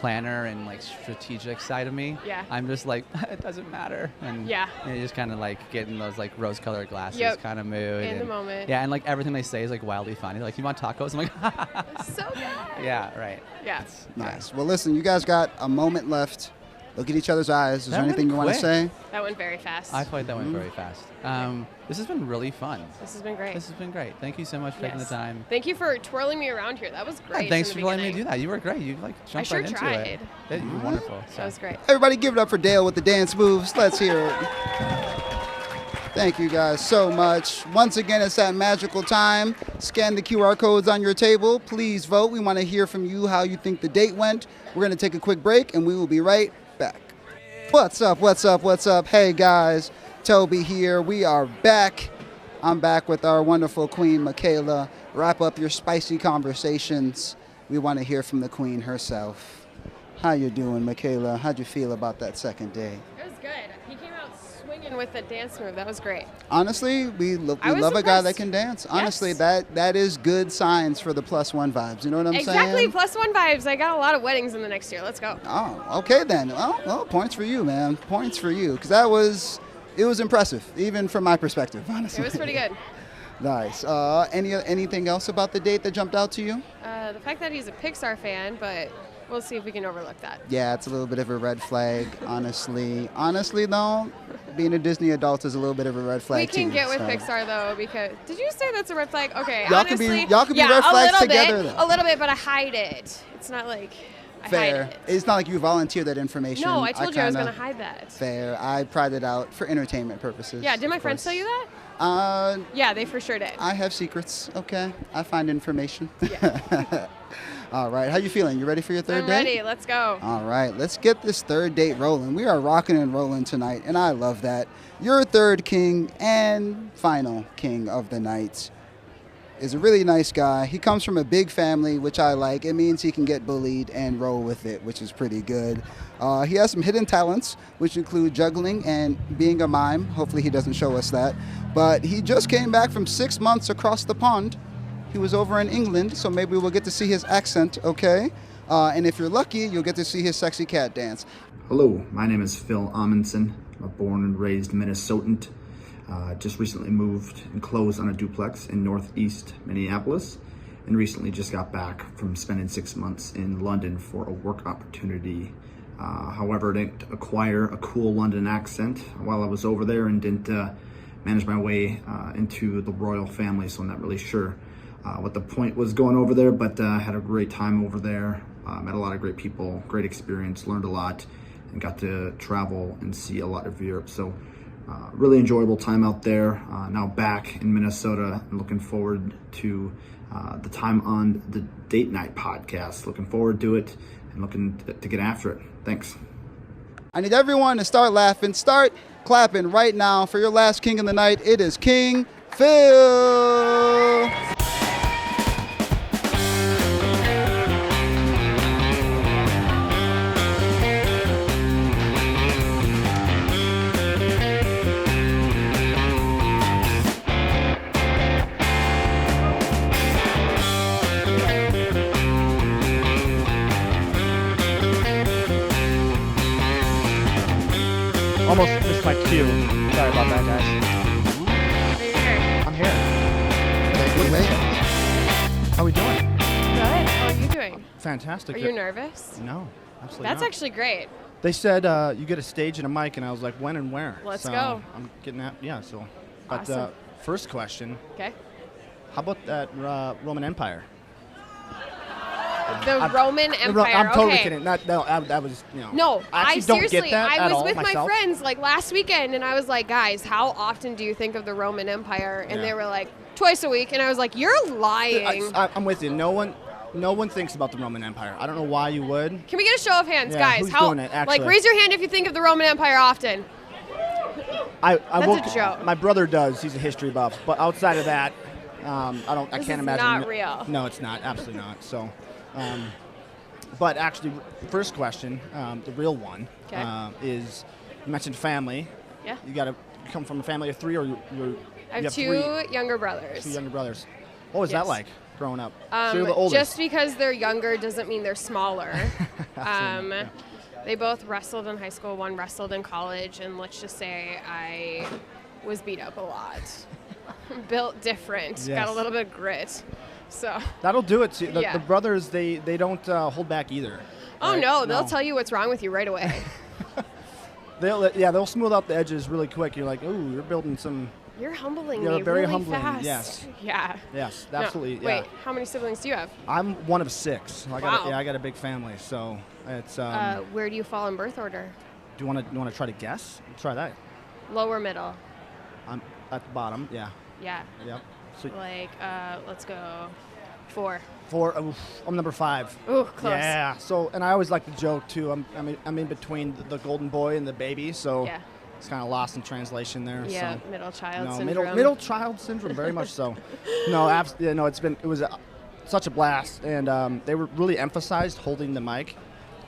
planner and like strategic side of me. Yeah. I'm just like it doesn't matter, and Yeah. you just kind of like get in those like rose-colored glasses Yep. kind of mood. In the and- moment. Yeah, and like everything they say is like wildly funny. Like, you want tacos? I'm like, So good. yeah, right. Yeah. Nice. Well, listen, you guys got a moment left. Look at each other's eyes. Is That there anything went you want to quick. say? That went very fast. I feel like that went very fast. This has been really fun. This has been great. This has been great. Thank you so much for taking the Yes. time. Thank you for twirling me around here. That was Yeah, great. thanks in for the letting me do beginning. that. You were great. You like jumped sure right into tried. it. Yeah, you were wonderful. So. That was great. Everybody give it up for Dale with the dance moves. Let's hear it. Thank you guys so much. Once again, it's that magical time. Scan the QR codes on your table. Please vote. We want to hear from you how you think the date went. We're going to take a quick break, and we will be right back. What's up, what's up, what's up? Hey, guys. Toby here. We are back. I'm back with our wonderful Kween Mikayla. Wrap up your spicy conversations. We want to hear from the Queen herself. How you doing, Mikayla? How'd you feel about that second day? It was good. He came out swinging with the dance move. That was great. Honestly, we love I was a guy that impressed. can dance. Honestly, Yes. that is good signs for the +1 vibes. You know what I'm Exactly. saying? +1 vibes. I got a lot of weddings in the next year. Let's go. Oh, okay then. Well, points for you, man. Points for you, because it was impressive, even from my perspective. Honestly, It was pretty good. Nice. Anything else about the date that jumped out to you? The fact that he's a Pixar fan, but we'll see if we can overlook that. Yeah, it's a little bit of a red flag, honestly. Honestly, though, being a Disney adult is a little bit of a red flag We can too, get with so. Pixar though, because did you say that's a red flag? Okay, Y'all can be- honestly, y'all can be yeah, red flags a little together, bit, though. a little bit, but I hide it. It's not like I Fair. hide it. It's not like you volunteered that information. No, I told you I was kinda- gonna hide that. Fair. I pried it out for entertainment purposes. Yeah, did my of friends course. tell you that? Uh, Yeah, they for sure did. I have secrets. Okay, I find information. All right, how you feeling? You ready for your 3rd I'm date? ready. Let's go. All right, let's get this 3rd date rolling. We are rocking and rolling tonight, and I love that. Your 3rd king and final king of the night. is a really nice guy. He comes from a big family, which I like. It means he can get bullied and roll with it, which is pretty good. He has some hidden talents, which include juggling and being a mime. Hopefully he doesn't show us that. But he just came back from 6 months across the pond. He was over in England, so maybe we'll get to see his accent, okay? And if you're lucky, you'll get to see his sexy cat dance. Hello, my name is Phil Amundsen. I'm a born and raised Minnesotan. Just recently moved and closed on a duplex in northeast Minneapolis, and recently just got back from spending 6 months in London for a work opportunity. However, I didn't acquire a cool London accent while I was over there, and didn't manage my way into the royal family, so I'm not really sure what the point was going over there, but had a great time over there. Met a lot of great people, great experience, learned a lot, and got to travel and see a lot of Europe. So really enjoyable time out there. Now back in Minnesota, and looking forward to the time on the Date Night podcast. Looking forward to it and looking to get after it. Thanks. I need everyone to start laughing, start clapping right now for your last king of the night. It is King Phil. Almost missed my cue. Sorry about that, guys. I'm here. How are we doing? Good. How are you doing? Fantastic. Are you nervous? No, absolutely That's not. actually great. They said you get a stage and a mic, and I was like, when and where? Let's so go. I'm getting that. Yeah. So, but Awesome. first question. Okay. How about that Roman Empire? The Roman Empire. I'm totally okay. kidding. That was, you know. No, I I don't get seriously, that I at was all with myself. my friends like last weekend, and I was like, guys, how often do you think of the Roman Empire? And Yeah. they were like, twice a week. And I was like, you're lying. I'm with you. No one thinks about the Roman Empire. I don't know why you would. Can we get a show of hands, Yeah, guys? who's How? doing it, actually? Like, raise your hand if you think of the Roman Empire often. That's a joke. My brother does. He's a history buff. But outside of that, I This can't is imagine. not real. No, it's not. Absolutely not. So, but actually, first question, the real one, Okay. is you mentioned family. Yeah. You come from a family of three, or you I have have two three, younger brothers. two younger brothers. What was that Yes. like growing up? So you're the oldest. Just because they're younger doesn't mean they're smaller. Absolutely, yeah. They both wrestled in high school. One wrestled in college, and let's just say I was beat up a lot. Built different. Got Yes. a little bit of grit. So. That'll do it. See, Yeah. the brothers, they don't hold back either. Oh right? no, they'll tell you what's wrong with you right away. They'll smooth out the edges really quick. You're like, ooh, you're building some. You're humbling You're me very really humbling, fast. yes. Yeah. Yes, No, absolutely. Wait, Yeah. how many siblings do you have? I'm one of 6. I got Wow. I got a big family, so it's. Where do you fall in birth order? Do you want to try to guess? Try that. Lower, middle. I'm at the bottom. Yeah. Yeah. Yep. So Like, let's go 4. 4. I'm number 5. Ooh, close. Yeah. So, and I always like to joke too. I'm in between the golden boy and the baby, so Yeah. it's kind of lost in translation there. Yeah, So. middle child No, syndrome. middle child syndrome, very much so. No, absolutely. No, it was such a blast, and they were really emphasized holding the mic.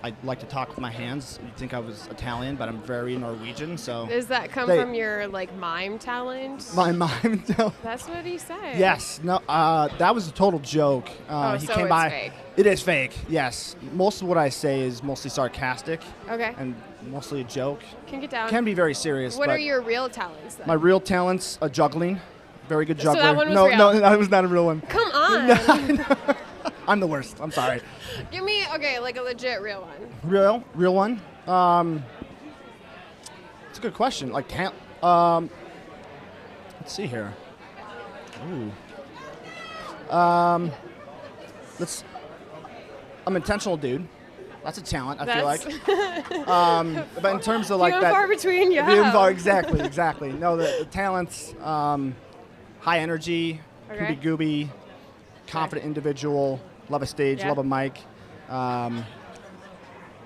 I like to talk with my hands. You'd think I was Italian, but I'm very Norwegian. So Does that come from your like mime talent? my mime? That's what he said. Yes. No. That was a total joke. He so came it's by. fake. It is fake. Yes. Most of what I say is mostly sarcastic. Okay. And mostly a joke. Can get down. Can be very serious. What but are your real talents then? my real talents? Juggling. Very good So juggler. that one was no, real? no, that was not a real one. Come on. I'm the worst. I'm sorry. Give me like a legit real one. Real one. It's a good question. Like, let's see here. Ooh. I'm an intentional dude. That's a talent. I feel like. But in terms of like Few and that, far between, yeah. few and far, exactly. No, the talents. High energy, Okay. gooby, confident individual. Love a stage. Yeah. Love a mic.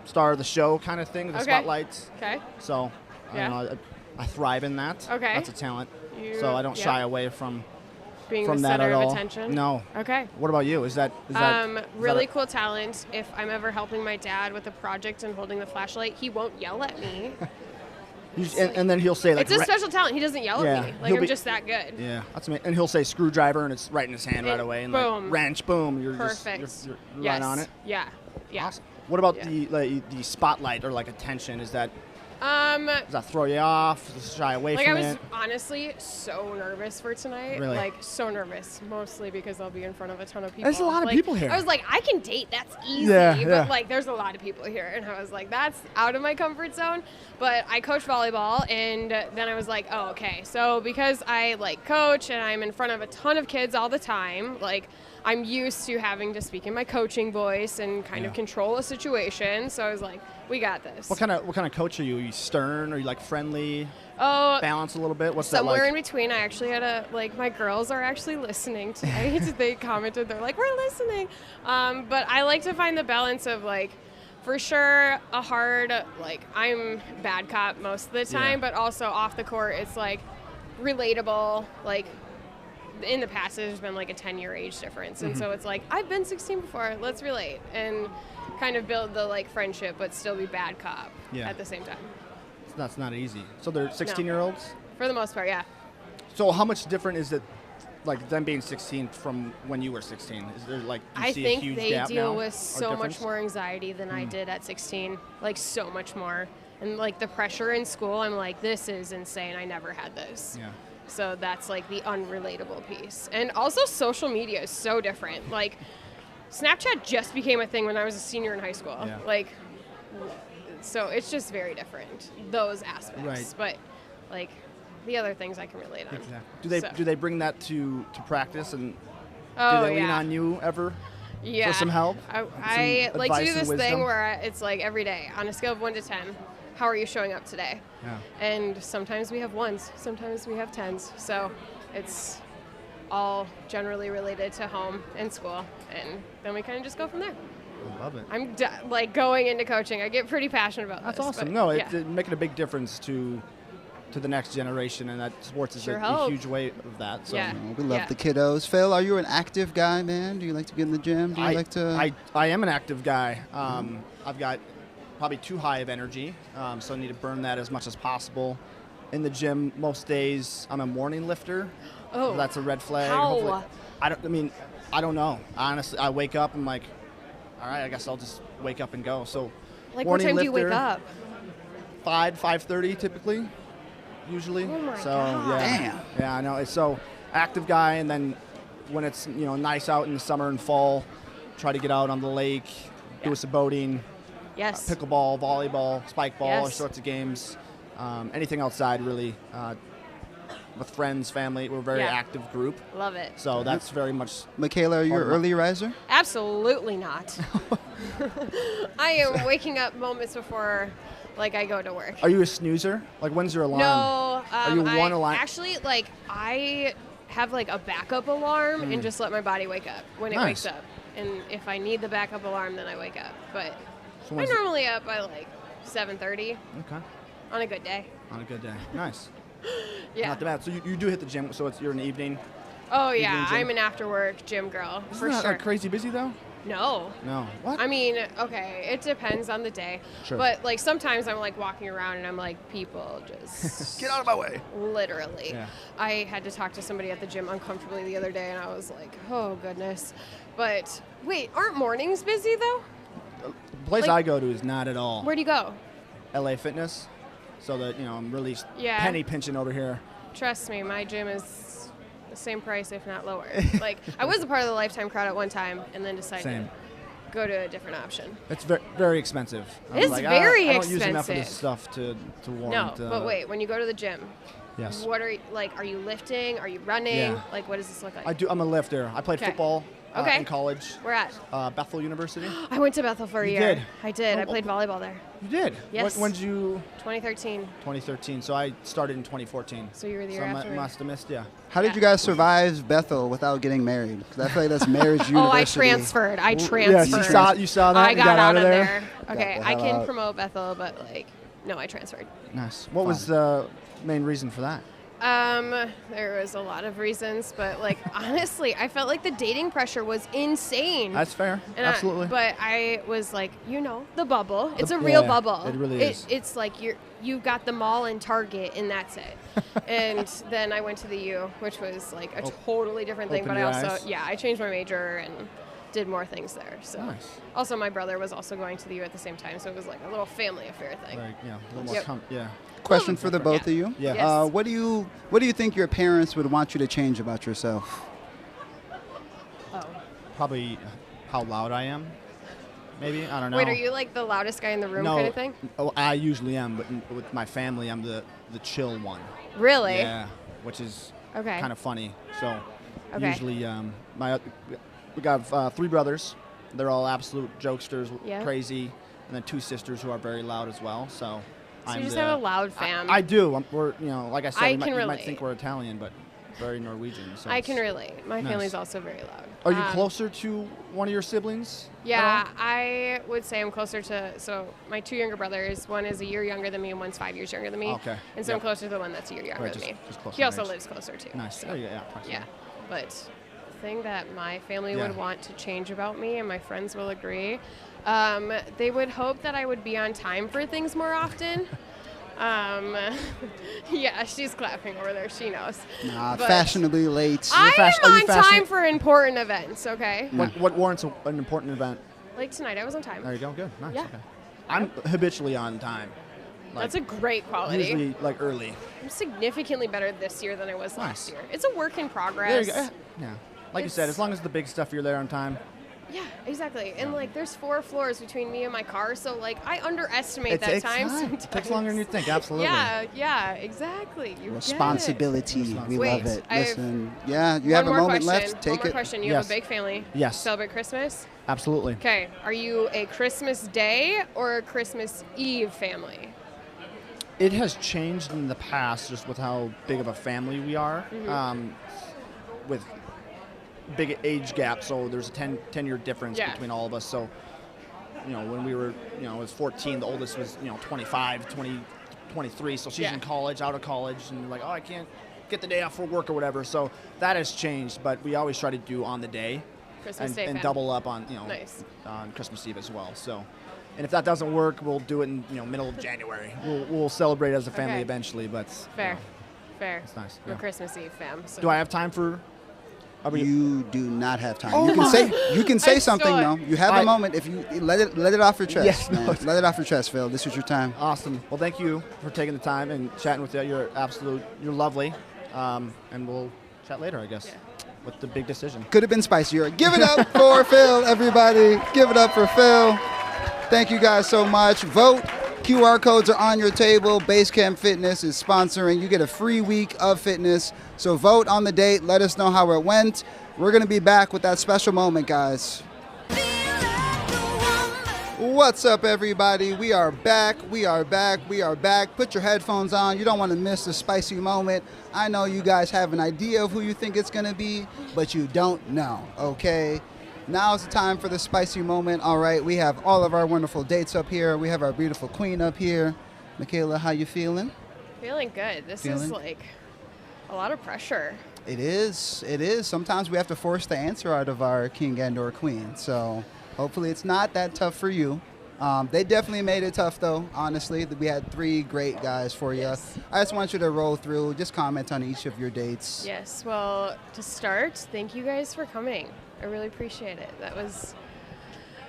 Star of the show kind of thing, the Okay. spotlights. Okay. So, Yeah. I thrive in that. Okay. That's a talent. You- So I don't yeah. shy away from Being from the that center at of all? attention? No. Okay. What about you? Is that Really cool talent. If I'm ever helping my dad with a project and holding the flashlight, he won't yell at me. and then he'll say like It's a special talent. He doesn't yell at me. Like, I'm just that good. Yeah, that's amazing. And he'll say screwdriver, and it's right in his hand right away. And boom. like wrench, boom. You're Perfect. You're Yes. right on it. Yeah. Yeah. Awesome. What about the spotlight or like attention? Does that throw you off? Does it shy away Like, from I was it? honestly so nervous for tonight. Really? Like, so nervous. Mostly because I'll be in front of a ton of people. There's a lot of people here. I was like, I can date. That's easy. Yeah, but, yeah. like, there's a lot of people here. And I was like, that's out of my comfort zone. But I coach volleyball. And then I was like, oh, okay. So because I, like, coach and I'm in front of a ton of kids all the time, like, I'm used to having to speak in my coaching voice and kind of control a situation. So I was like, we got this. What kind of coach are you? Are you stern? Are you like friendly? Oh, balance a little bit. What's that somewhere like? in between. I actually had my girls are actually listening tonight. They commented, they're like, we're listening. But I like to find the balance of like, for sure, a hard, like, I'm bad cop most of the time, but also off the court, it's like relatable. Like, in the past, there's been like a 10-year age difference. And so it's like, I've been 16 before, let's relate. And kind of build the like friendship, but still be bad cop at the same time. That's not easy. So they're 16-year-olds? For the most part, yeah. So how much different is it, like them being 16 from when you were 16? Is there like, do you I see think a huge they gap deal now, with or so much difference? more anxiety than I did at 16, like so much more. And like the pressure in school, I'm like, this is insane. I never had this. Yeah. So that's like the unrelatable piece. And also social media is so different. Like Snapchat just became a thing when I was a senior in high school. Yeah. Like, so it's just very different, those aspects. Right. But like the other things I can relate on. Exactly. Do they bring that to practice, and Oh, do they lean yeah. on you ever Yeah. for some help? I Some like to do advice and this thing wisdom? where it's like every day on a scale of 1 to 10, how are you showing up today? Yeah. And sometimes we have 1s, sometimes we have 10s. So it's all generally related to home and school. And then we kind of just go from there. I love it. I'm like going into coaching. I get pretty passionate about That's this. awesome. but No, yeah. it's making a big difference to the next generation, and that sports is Sure a hope. huge way of that. So. Yeah. We love the kiddos. Phil, are you an active guy, man? Do you like to get in the gym? Do you like to? I am an active guy. I've got probably too high of energy, so I need to burn that as much as possible. In the gym, most days I'm a morning lifter. Oh, so that's a red flag. how? Hopefully- I don't know. Honestly, I wake up and I'm like, all right, I guess I'll just wake up and go. So Like, what morning time do you wake lifter, up? 5:30 typically, usually. Oh my so God. yeah, yeah, I know. It's so active guy, and then when it's nice out in the summer and fall, try to get out on the lake, do some boating, Yes. pickleball, volleyball, spike ball, all Yes. sorts of games. Anything outside really. With friends, family, we're a very Yeah. active group. Love it. So that's very much. Michaela, are you an early riser? Absolutely not. I am waking up moments before, like, I go to work. Are you a snoozer? Like, when's your alarm? No, Are you one alarm? Actually, like, I have like a backup alarm and just let my body wake up when it Nice. wakes up. And if I need the backup alarm, then I wake up. But So I'm when's it- normally up by like 7:30 Okay. on a good day. On a good day. Nice. Yeah. Not too bad. So you do hit the gym, so you're in the evening. Oh Evening yeah, gym? I'm an after work gym girl Isn't for that sure. like crazy busy though? No. No. What? I mean, okay, it depends on the day. Sure. But like sometimes I'm like walking around and I'm like, people just Get out of my way. Literally. Yeah. I had to talk to somebody at the gym uncomfortably the other day and I was like, oh goodness. But wait, aren't mornings busy though? The place like- I go to is not at all. Where do you go? LA Fitness. So that I'm really Yeah. penny pinching over here. Trust me, my gym is the same price, if not lower. Like I was a part of the Lifetime crowd at one time and then decided Same. to go to a different option. It's very, very expensive. It's very I don't use enough of this expensive. stuff to No, warrant. but wait, when you go to the gym, Yes. what are you, like? Are you lifting? Are you running? Yeah. Like, what does this look like? I do. I'm a lifter. I played Okay. football Okay. in college. Where at? Bethel University. I went to Bethel for a You year. did? I did. Oh, I played volleyball there. You did. Yes. When did you? 2013. 2013. So I started in 2014. So you were the So year I after me. must have missed. Yeah. How did you guys survive Bethel without getting married? Because I feel like that's marriage university. Oh, I transferred. I transferred. Yeah, you saw that. I You got out of there. there. Okay, the I hell can out. promote Bethel, but like, no, I transferred. Nice. What was the main reason for that? There was a lot of reasons, but like honestly, I felt like the dating pressure was insane. That's fair. And Absolutely. but I was like, the bubble. It's a real bubble. It really is. It's like you've got the mall and Target, and that's it. And then I went to the U, which was like a totally different thing. But I also, I changed my major and did more things there. So Nice. Also, my brother was also going to the U at the same time, so it was like a little family affair thing. Like, a little more Question for the both of you. Yeah. Yes. What do you think your parents would want you to change about yourself? Probably how loud I am. Maybe, I don't know. Wait, are you like the loudest guy in the room kind of thing? Oh, I usually am, but with my family, I'm the chill one. Really? Yeah, which is kind of funny. So usually, we got 3 brothers. They're all absolute jokesters, crazy, and then 2 sisters who are very loud as well. So you just have a loud fam. I do. We're like I said, you might think we're Italian, but very Norwegian. So I can relate. My family's also very loud. Are you closer to one of your siblings? Yeah, I would say I'm closer to, so my 2 younger brothers, one is a year younger than me and one's 5 years younger than me. Okay. And so I'm closer to the one that's a year younger than me. He also lives closer too. Nice. So, Oh, yeah. But the thing that my family would want to change about me, and my friends will agree, they would hope that I would be on time for things more often. Yeah, she's clapping over there. She knows. Nah, fashionably late. I am on time for important events, okay? What warrants an important event? Like tonight, I was on time. There you go. Good. Nice. Yeah. Okay. I'm habitually on time. That's a great quality. Usually, early. I'm significantly better this year than I was last year. It's a work in progress. There you go. Yeah. Like you said, as long as the big stuff, you're there on time. Yeah, exactly. And there's 4 floors between me and my car, so I underestimate that time sometimes. It takes longer than you think. Absolutely. Yeah, exactly. You Responsibility. We Wait, love it. I have Listen, you have a moment left. Take One more it. question. You have a big family. Yes. Celebrate Christmas? Absolutely. Okay. Are you a Christmas Day or a Christmas Eve family? It has changed in the past just with how big of a family we are. With big age gap, so there's a 10-year difference between all of us. So, when we were, I was 14, the oldest was, 25, 23, so she's in college, out of college, and like, I can't get the day off for work or whatever. So that has changed, but we always try to do on the day and double up on, on Christmas Eve as well. So, and if that doesn't work, we'll do it in, middle of January. We'll celebrate as a family eventually, but fair. It's nice. We're Christmas Eve fam. So. Do I have time for? You do not have time. Oh you can say something though. You have a I- moment if you let it off your chest. Yes, man. no. Let it off your chest, Phil. This is your time. Awesome. Well, thank you for taking the time and chatting with you. You're lovely. And we'll chat later, I guess, with the big decision. Could have been spicier. Give it up for Phil, everybody. Give it up for Phil. Thank you guys so much. Vote. QR codes are on your table. Basecamp Fitness is sponsoring. You get a free week of fitness. So vote on the date. Let us know how it went. We're going to be back with that special moment, guys. What's up, everybody? We are back. Put your headphones on. You don't want to miss the spicy moment. I know you guys have an idea of who you think it's going to be, but you don't know, okay? Now is the time for the spicy moment. All right, we have all of our wonderful dates up here. We have our beautiful queen up here. Mikayla, how you feeling? Feeling good. This is like a lot of pressure. It is. Sometimes we have to force the answer out of our king and or queen. So hopefully it's not that tough for you. They definitely made it tough, though, honestly. We had 3 great guys for you. Yes. I just want you to roll through, just comment on each of your dates. Yes. Well, to start, thank you guys for coming. I really appreciate it.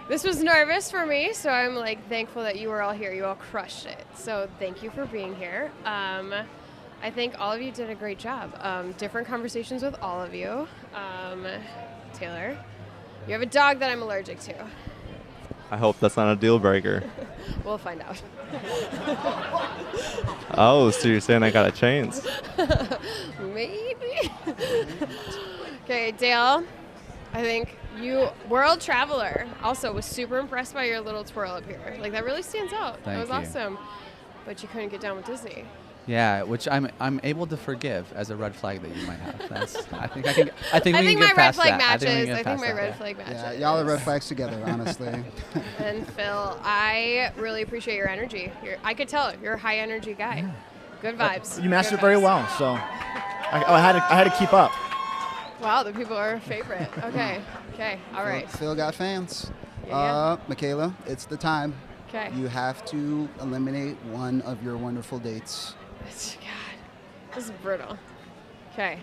This was nervous for me, so I'm thankful that you were all here. You all crushed it. So thank you for being here. I think all of you did a great job. Different conversations with all of you. Taylor, you have a dog that I'm allergic to. I hope that's not a deal breaker. We'll find out. Oh, so you're saying I got a chance? Maybe. Okay, Dale, I think you, world traveler, also was super impressed by your little twirl up here. That really stands out. That was awesome. But you couldn't get down with Disney. Yeah, which I'm able to forgive as a red flag that you might have. I think we can my get red past flag that. matches. I think my red flag matches. Yeah, y'all are red flags together, honestly. And Phil, I really appreciate your energy. I could tell you're a high energy guy. Good vibes. You mastered it Good very vibes. well, so I had to keep up. Wow, the people are a favorite. Okay. All right. Phil got fans. Yeah. Mikayla, it's the time. Okay. You have to eliminate one of your wonderful dates. God, this is brutal. Okay.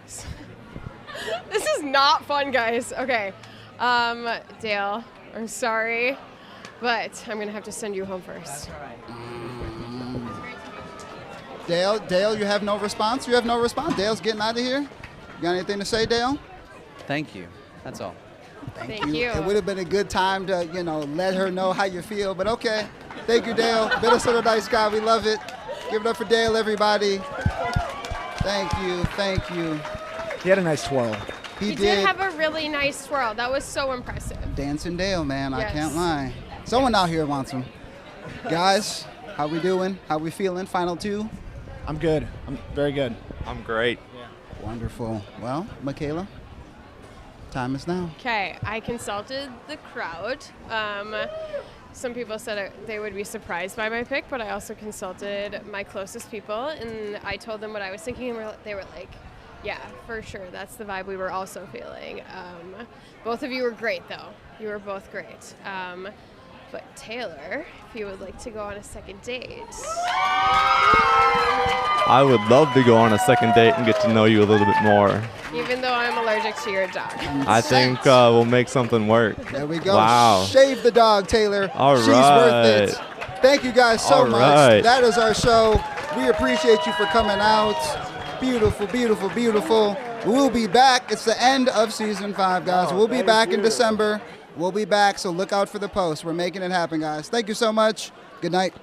This is not fun, guys. Okay. Dale, I'm sorry, but I'm gonna have to send you home first. Dale, you have no response? You have no response? Dale's getting out of here? You got anything to say, Dale? Thank you. That's all. Thank you. It would have been a good time to, let her know how you feel, but okay. Thank you, Dale. Minnesota nice guy. We love it. Give it up for Dale, everybody. Thank you. He had a nice twirl. He did have a really nice twirl. That was so impressive. Dancing Dale, man. Yes. I can't lie. Someone out here wants him. Guys, how we doing? How we feeling? Final two? I'm good. I'm very good. I'm great. Wonderful. Well, Mikayla, time is now. Okay, I consulted the crowd. Some people said they would be surprised by my pick, but I also consulted my closest people, and I told them what I was thinking, and they were like, yeah, for sure, that's the vibe we were also feeling. Both of you were great, though. You were both great. But Taylor, if you would like to go on a second date. I would love to go on a second date and get to know you a little bit more. Even though I'm allergic to your dog. I think we'll make something work. There we go. Wow. Shave the dog, Taylor. All She's right. worth it. Thank you guys so All much. right. That is our show. We appreciate you for coming out. Beautiful, beautiful, beautiful. We'll be back. It's the end of season 5, guys. We'll be back in December. We'll be back, so look out for the post. We're making it happen, guys. Thank you so much. Good night.